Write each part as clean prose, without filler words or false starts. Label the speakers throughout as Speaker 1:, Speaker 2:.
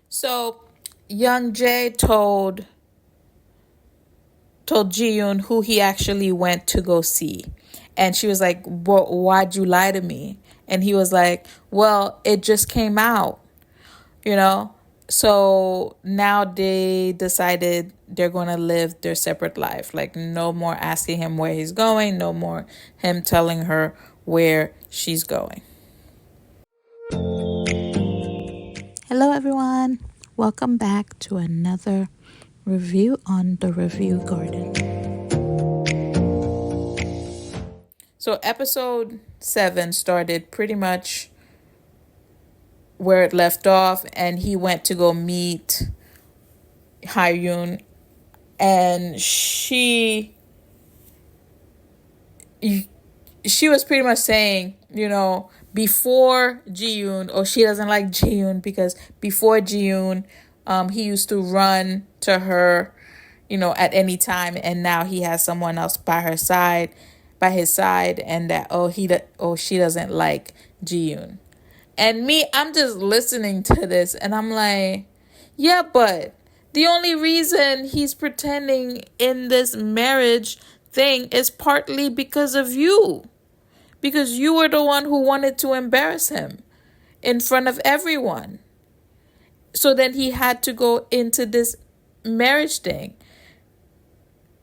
Speaker 1: So Young Jae told Ji-yoon who he actually went to go see. And she was like, why'd you lie to me? And he was like, well, it just came out, you know? So now they decided they're going to live their separate life. Like, no more asking him where he's going, no more him telling her where she's going. Hello, everyone. Welcome back to another review on the Review Garden. So, episode 7 started pretty much where it left off, and he went to go meet Hyun, and she was pretty much saying, before Ji-yoon, or she doesn't like Ji-yoon because before Ji-yoon, he used to run to her, at any time, and now he has someone else by his side, and that she doesn't like Ji-yoon. And me, I'm just listening to this, and I'm like, yeah, but the only reason he's pretending in this marriage thing is partly because of you. Because you were the one who wanted to embarrass him in front of everyone. So then he had to go into this marriage thing.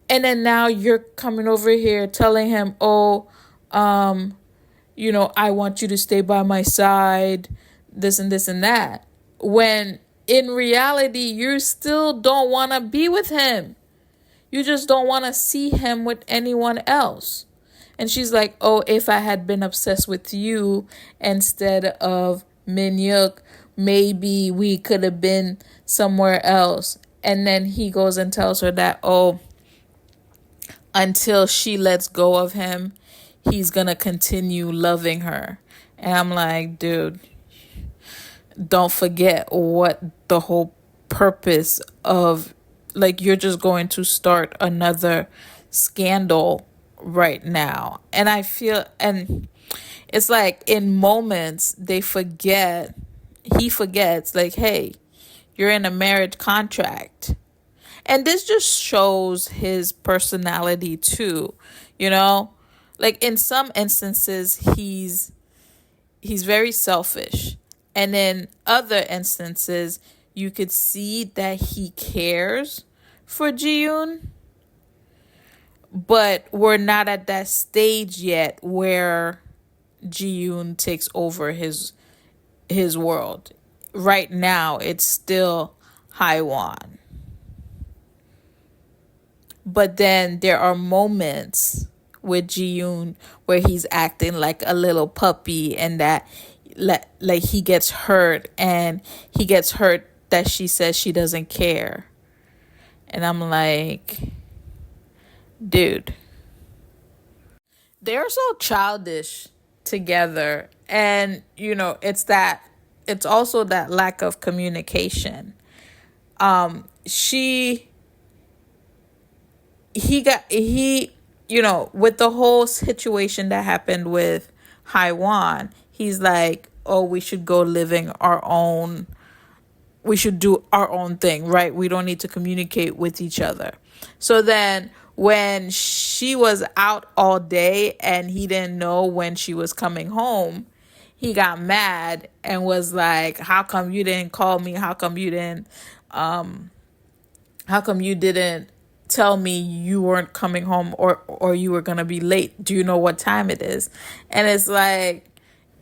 Speaker 1: And then now you're coming over here telling him, I want you to stay by my side, this and this and that. When in reality, you still don't want to be with him. You just don't want to see him with anyone else. And she's like, oh, if I had been obsessed with you instead of Min-hyuk, maybe we could have been somewhere else. And then he goes and tells her that, until she lets go of him, he's going to continue loving her. And I'm like, dude, don't forget what the whole purpose of, like, you're just going to start another scandal right now. And I feel, and it's like in moments he forgets, like, hey, you're in a marriage contract. And this just shows his personality too, like in some instances he's very selfish, and in other instances you could see that he cares for Ji-yoon, but we're not at that stage yet where Ji-yoon takes over his world. Right now it's still Haiwan. But then there are moments with Ji-yoon where he's acting like a little puppy, and that like he gets hurt, and he gets hurt that she says she doesn't care. And I'm like, dude, they're so childish together. And it's also that lack of communication. She he got he with the whole situation that happened with Haiwan, he's like, oh, we should go living we should do our own thing, right? We don't need to communicate with each other. So then when she was out all day and he didn't know when she was coming home, he got mad and was like, how come you didn't call me? How come you didn't tell me you weren't coming home, or you were going to be late? Do you know what time it is? And it's like,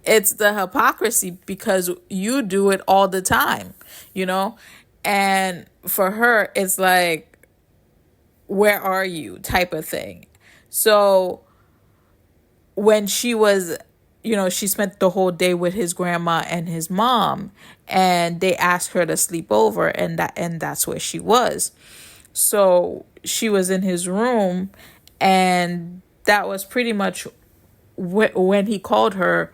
Speaker 1: it's the hypocrisy, because you do it all the time, and for her, it's like, where are you type of thing. So when she was, she spent the whole day with his grandma and his mom, and they asked her to sleep over, and that's where she was. So she was in his room, and that was pretty much when he called her.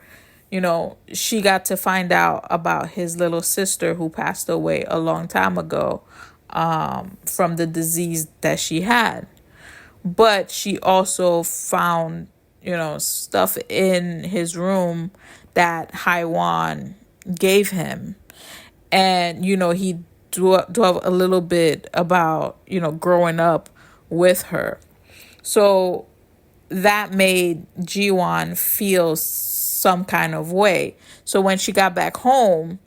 Speaker 1: She got to find out about his little sister who passed away a long time ago, from the disease that she had. But she also found, stuff in his room that Haiwan gave him. And he dwelled a little bit about growing up with her. So that made Jiwon feel some kind of way. So when she got back home,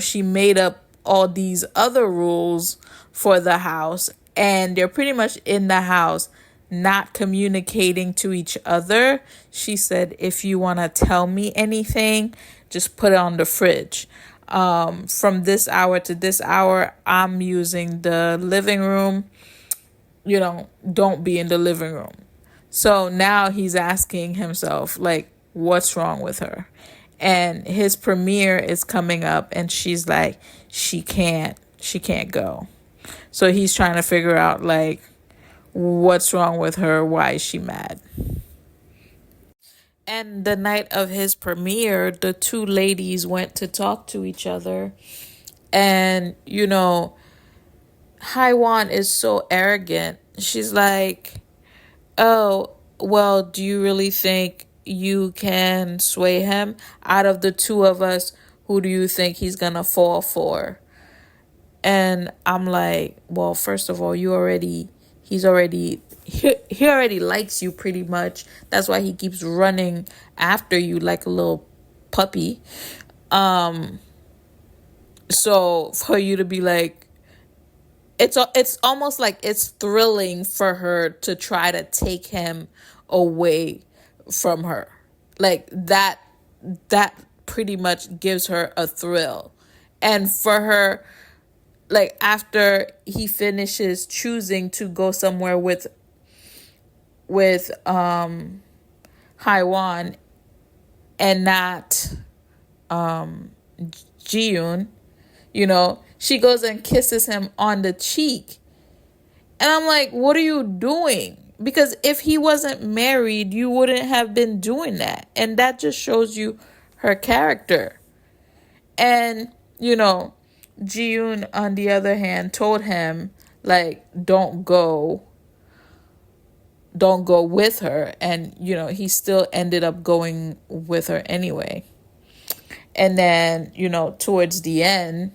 Speaker 1: she made up all these other rules for the house, and they're pretty much in the house not communicating to each other. She said, if you want to tell me anything, just put it on the fridge. From this hour to this hour, I'm using the living room. Don't be in the living room. So now he's asking himself, like, what's wrong with her? And his premiere is coming up, and she's like, she can't go. So he's trying to figure out, like, what's wrong with her? Why is she mad? And the night of his premiere, the two ladies went to talk to each other. And, Haiwan is so arrogant. She's like, oh, well, do you really think you can sway him? Out of the two of us, who do you think he's gonna fall for? And I'm like, well, first of all, he already likes you pretty much. That's why he keeps running after you like a little puppy. So for you to be like, it's almost like it's thrilling for her to try to take him away from her. Like that pretty much gives her a thrill. And for her, like, after he finishes choosing to go somewhere with Haiwan and not Jiyoon, she goes and kisses him on the cheek. And I'm like, what are you doing? Because if he wasn't married, you wouldn't have been doing that. And that just shows you her character. And, Jiyoon, on the other hand, told him, like, don't go with her. And, he still ended up going with her anyway. And then, towards the end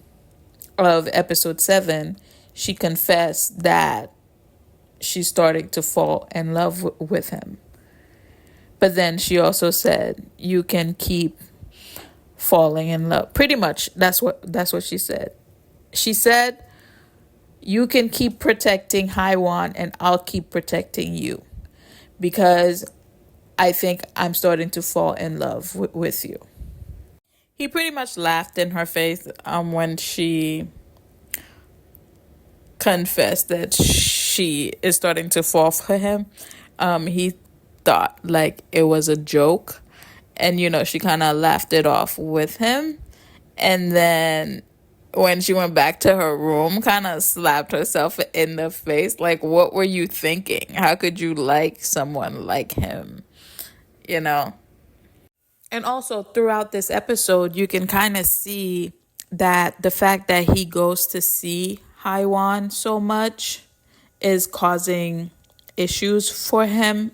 Speaker 1: of episode 7, she confessed that she's starting to fall in love with him. But then she also said, you can keep falling in love. Pretty much that's what she said. She said, you can keep protecting Haiwan and I'll keep protecting you, because I think I'm starting to fall in love with you. He pretty much laughed in her face when she confessed that she is starting to fall for him. He thought like it was a joke, and she kind of laughed it off with him. And then when she went back to her room, kind of slapped herself in the face, like, what were you thinking? How could you like someone like him? And also throughout this episode, you can kind of see that the fact that he goes to see Haiwan so much is causing issues for him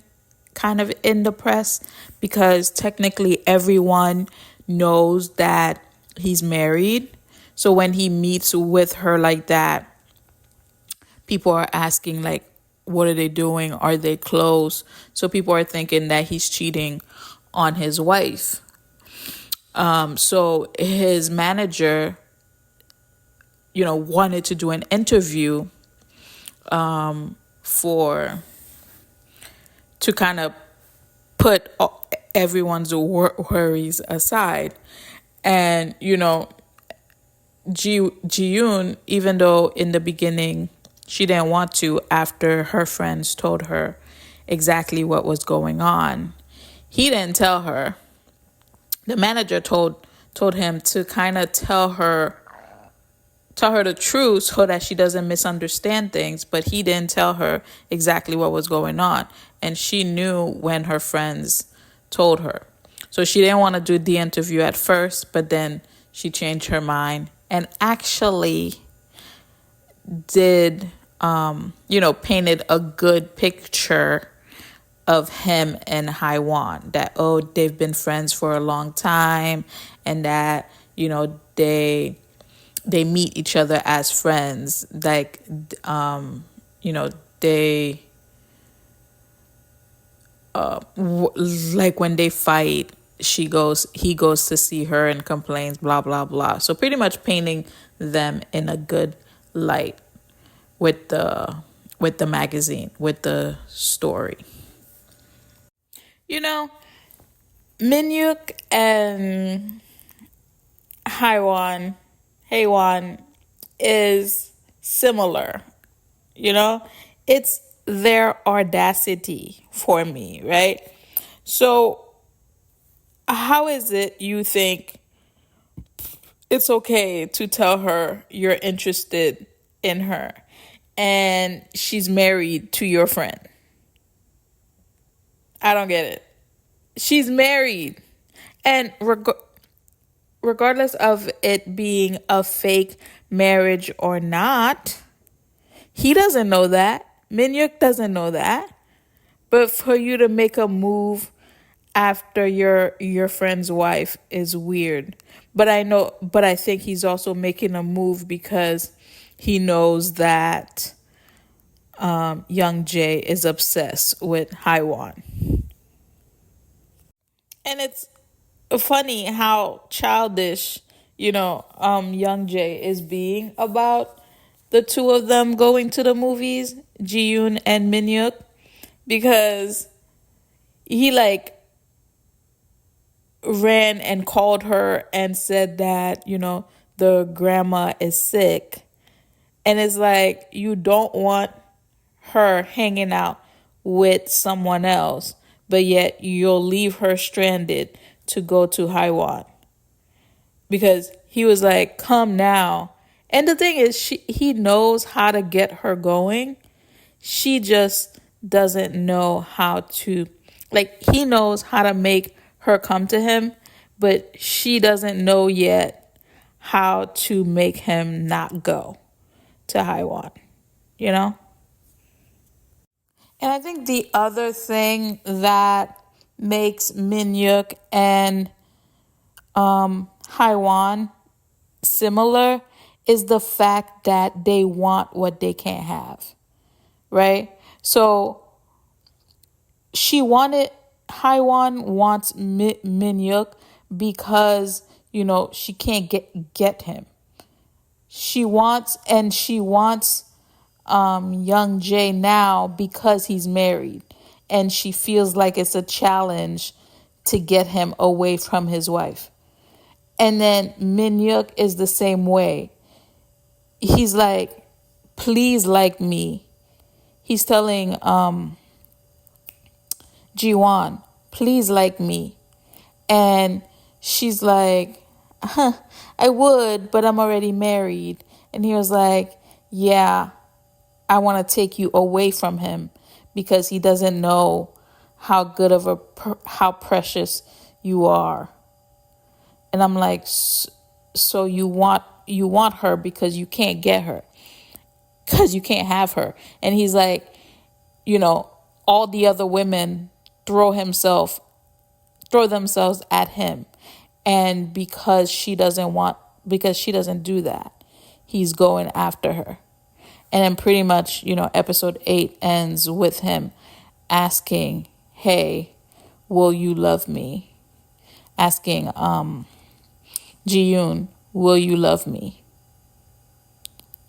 Speaker 1: kind of in the press, because technically everyone knows that he's married. So when he meets with her like that, people are asking, like, what are they doing? Are they close? So people are thinking that he's cheating on his wife. So his manager, wanted to do an interview to kind of put everyone's worries aside. And, Jiyoon, even though in the beginning she didn't want to, after her friends told her exactly what was going on, he didn't tell her. The manager told him to kind of tell her the truth so that she doesn't misunderstand things, but he didn't tell her exactly what was going on. And she knew when her friends told her. So she didn't want to do the interview at first, but then she changed her mind and actually did, painted a good picture of him and Haiwan, that, they've been friends for a long time, and that, they they meet each other as friends. Like, you know, they like when they fight, he goes to see her and complains, blah blah blah. So pretty much painting them in a good light with the magazine, with the story. You know, Minyuk and Haiwan, Haiwan is similar. You know, it's their audacity for me, right? So, how is it you think it's okay to tell her you're interested in her and she's married to your friend? I don't get it. She's married. And regardless of it being a fake marriage or not, he doesn't know that. Minyuk doesn't know that. But for you to make a move after your friend's wife is weird. But I think he's also making a move because he knows that Young Jay is obsessed with Haiwan. And it's funny how childish, Young Jay is being about the two of them going to the movies, Ji-yoon and Minyuk, because he like ran and called her and said that, the grandma is sick. And it's like you don't want her hanging out with someone else, but yet you'll leave her stranded to go to Haiwan. Because he was like, come now. And the thing is, he knows how to get her going. She just doesn't know how to, like, he knows how to make her come to him, but she doesn't know yet how to make him not go to Haiwan, you know? And I think the other thing that makes Minyuk and Haiwan similar is the fact that they want what they can't have, right? So Haiwan wants Minyuk because, she can't get him. She wants Young Jay now because he's married, and she feels like it's a challenge to get him away from his wife. And then Minyuk is the same way. He's like, please like me. He's telling Jiwon, please like me. And she's like, I would, but I'm already married. And he was like, yeah, I want to take you away from him because he doesn't know how good of how precious you are. And I'm like, so you want her because you can't get her, because you can't have her. And he's like, all the other women throw themselves at him. And because she doesn't do that, he's going after her. And then pretty much, episode 8 ends with him asking, hey, will you love me? Asking Ji-yoon, will you love me?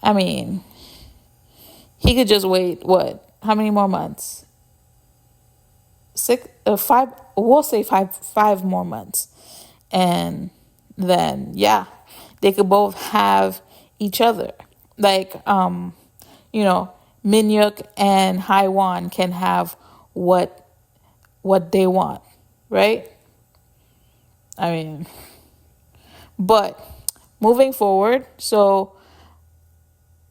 Speaker 1: I mean, he could just wait, what? How many more months? 5, we'll say five more months. And then, yeah, they could both have each other. Like, Minyuk and Haiwan can have what they want, right? I mean, but moving forward, so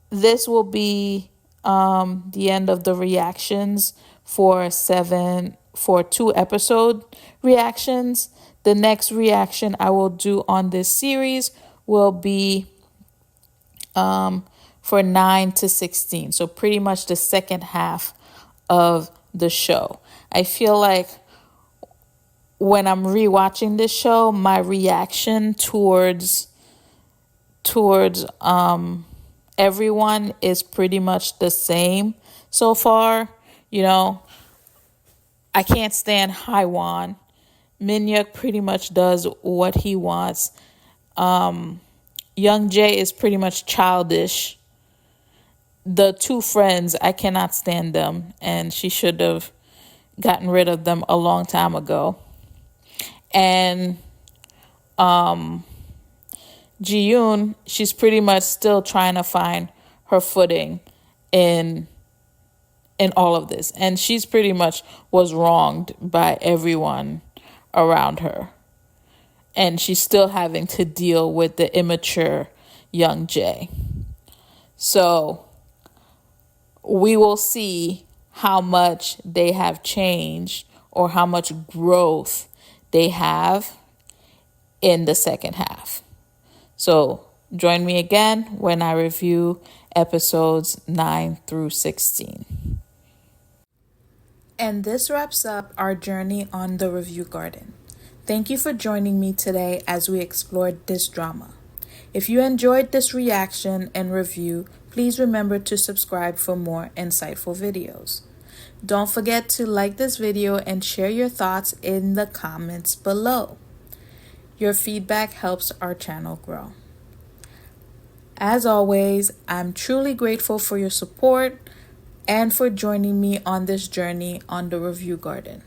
Speaker 1: this will be the end of the reactions for 2 episode reactions. The next reaction I will do on this series will be for 9 to 16. So pretty much the second half of the show. I feel like when I'm rewatching this show, my reaction towards towards everyone is pretty much the same so far. You know, I can't stand Haiwan. Minyuk pretty much does what he wants. Young Jay is pretty much childish. The two friends, I cannot stand them, and she should have gotten rid of them a long time ago. And Ji-yoon, she's pretty much still trying to find her footing in all of this. And she's pretty much was wronged by everyone around her. And she's still having to deal with the immature Young Jae. So we will see how much they have changed or how much growth they have in the second half. So join me again when I review episodes 9 through 16. And this wraps up our journey on the Review Garden. Thank you for joining me today as we explored this drama. If you enjoyed this reaction and review, please remember to subscribe for more insightful videos. Don't forget to like this video and share your thoughts in the comments below. Your feedback helps our channel grow. As always, I'm truly grateful for your support and for joining me on this journey on the Review Garden.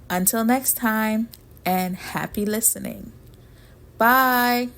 Speaker 1: Until next time, and happy listening. Bye.